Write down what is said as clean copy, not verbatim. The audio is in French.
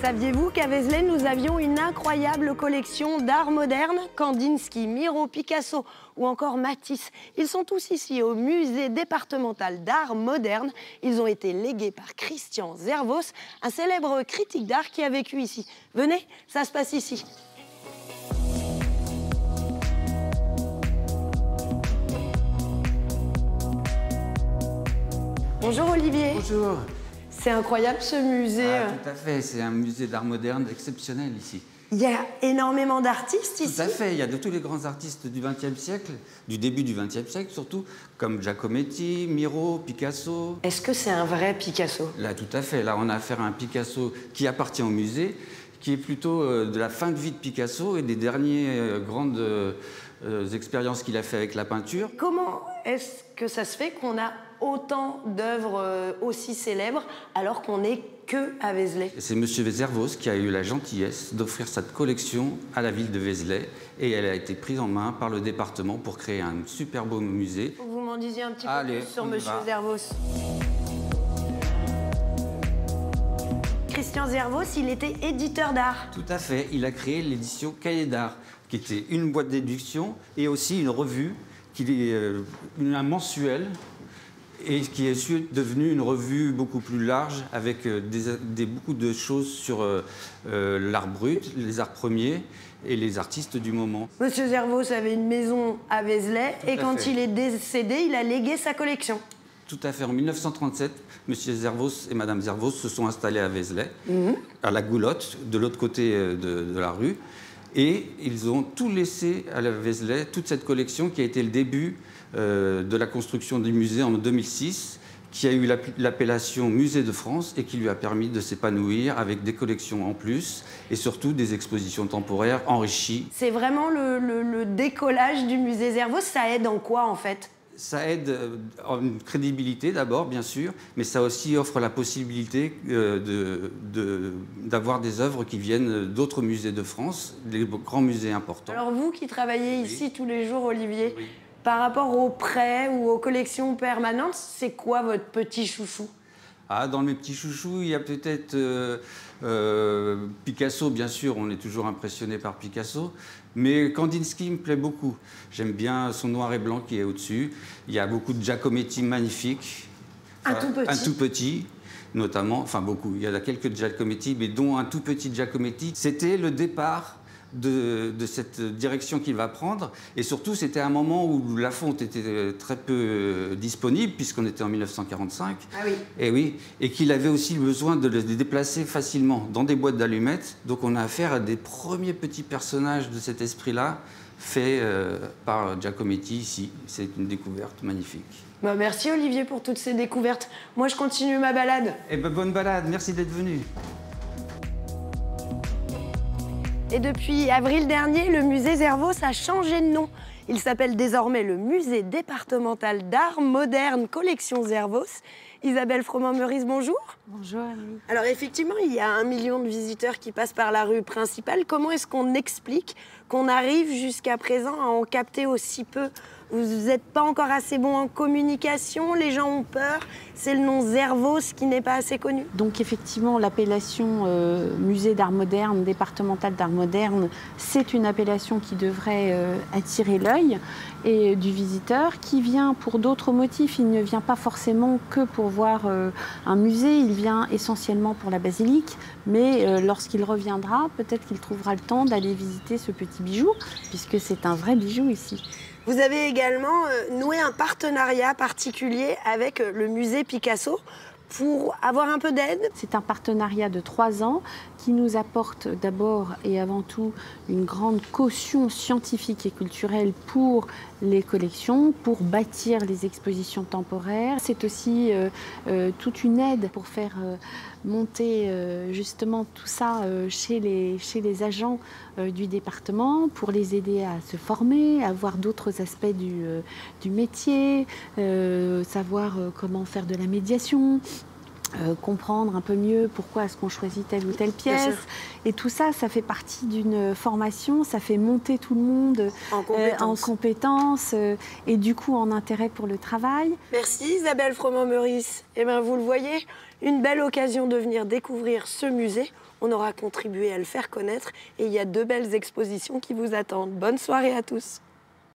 Saviez-vous qu'à Vézelay, nous avions une incroyable collection d'art moderne? Kandinsky, Miro, Picasso ou encore Matisse. Ils sont tous ici au musée départemental d'art moderne. Ils ont été légués par Christian Zervos, un célèbre critique d'art qui a vécu ici. Venez, ça se passe ici. Bonjour Olivier. Bonjour. C'est incroyable ce musée. Ah, tout à fait, c'est un musée d'art moderne exceptionnel ici. Il y a énormément d'artistes ici. Tout à fait, il y a de tous les grands artistes du XXe siècle, du début du XXe siècle surtout, comme Giacometti, Miro, Picasso. Est-ce que c'est un vrai Picasso? Là, tout à fait, là on a affaire à un Picasso qui appartient au musée, qui est plutôt de la fin de vie de Picasso et des dernières grandes expériences qu'il a fait avec la peinture. Comment est-ce que ça se fait qu'on a autant d'œuvres aussi célèbres alors qu'on n'est que à Vézelay? C'est M. Zervos qui a eu la gentillesse d'offrir cette collection à la ville de Vézelay et elle a été prise en main par le département pour créer un super beau musée. Vous m'en disiez un petit Allez, peu plus sur on y M. va. Zervos. Christian Zervos, il était éditeur d'art. Tout à fait, il a créé l'édition Cahiers d'art, qui était une boîte d'édition et aussi une revue, qui est un mensuel, et qui est devenue une revue beaucoup plus large avec beaucoup de choses sur l'art brut, les arts premiers et les artistes du moment. Monsieur Zervos avait une maison à Vézelay et quand fait. il est décédé, il a légué sa collection. Tout à fait. En 1937, M. Zervos et Mme Zervos se sont installés à Vézelay, à la Goulotte, de l'autre côté de la rue. Et ils ont tout laissé à la Vézelay, toute cette collection qui a été le début de la construction du musée en 2006, qui a eu l'appellation Musée de France et qui lui a permis de s'épanouir avec des collections en plus et surtout des expositions temporaires enrichies. C'est vraiment le décollage du musée Zervos. Ça aide en quoi en fait? Ça aide en une crédibilité d'abord, bien sûr, mais ça aussi offre la possibilité d'avoir des œuvres qui viennent d'autres musées de France, des grands musées importants. Alors vous qui travaillez ici tous les jours, Olivier, Oui. par rapport aux prêts ou aux collections permanentes, c'est quoi votre petit chouchou? Ah, dans mes petits chouchous, il y a peut-être Picasso, bien sûr, on est toujours impressionné par Picasso, mais Kandinsky me plaît beaucoup. J'aime bien son noir et blanc qui est au-dessus. Il y a beaucoup de Giacometti magnifiques. Un tout petit. Un tout petit, notamment, enfin beaucoup. Il y en a quelques Giacometti, mais dont un tout petit Giacometti. C'était le départ de cette direction qu'il va prendre. Et surtout, c'était un moment où la fonte était très peu disponible, puisqu'on était en 1945. Ah oui. Et oui, et qu'il avait aussi besoin de les déplacer facilement dans des boîtes d'allumettes. Donc on a affaire à des premiers petits personnages de cet esprit-là, faits par Giacometti ici. C'est une découverte magnifique. Bah, merci Olivier pour toutes ces découvertes. Moi, je continue ma balade. Eh ben, bonne balade, merci d'être venu. Et depuis avril dernier, le musée Zervos a changé de nom. Il s'appelle désormais le musée départemental d'art moderne collection Zervos. Isabelle Froment-Meurice, bonjour. Bonjour Amélie. Alors effectivement, il y a 1 million de visiteurs qui passent par la rue principale. Comment est-ce qu'on explique qu'on arrive jusqu'à présent à en capter aussi peu? Vous n'êtes pas encore assez bon en communication, les gens ont peur, c'est le nom Zervos qui n'est pas assez connu. Donc effectivement, l'appellation musée d'art moderne, départemental d'art moderne, c'est une appellation qui devrait attirer l'œil et du visiteur qui vient pour d'autres motifs. Il ne vient pas forcément que pour voir un musée, il vient essentiellement pour la basilique, mais lorsqu'il reviendra, peut-être qu'il trouvera le temps d'aller visiter ce petit bijou, puisque c'est un vrai bijou ici. Vous avez également noué un partenariat particulier avec le musée Picasso pour avoir un peu d'aide. C'est un partenariat de 3 ans qui nous apporte d'abord et avant tout une grande caution scientifique et culturelle pour les collections, pour bâtir les expositions temporaires. C'est aussi toute une aide pour faire monter justement tout ça chez les agents du département, pour les aider à se former, à voir d'autres aspects du métier, savoir comment faire de la médiation, comprendre un peu mieux pourquoi est-ce qu'on choisit telle ou telle pièce. Et tout ça, ça fait partie d'une formation, ça fait monter tout le monde en compétences et du coup en intérêt pour le travail. Merci Isabelle Froment-Meurice. Eh bien, vous le voyez, une belle occasion de venir découvrir ce musée. On aura contribué à le faire connaître et il y a 2 belles expositions qui vous attendent. Bonne soirée à tous.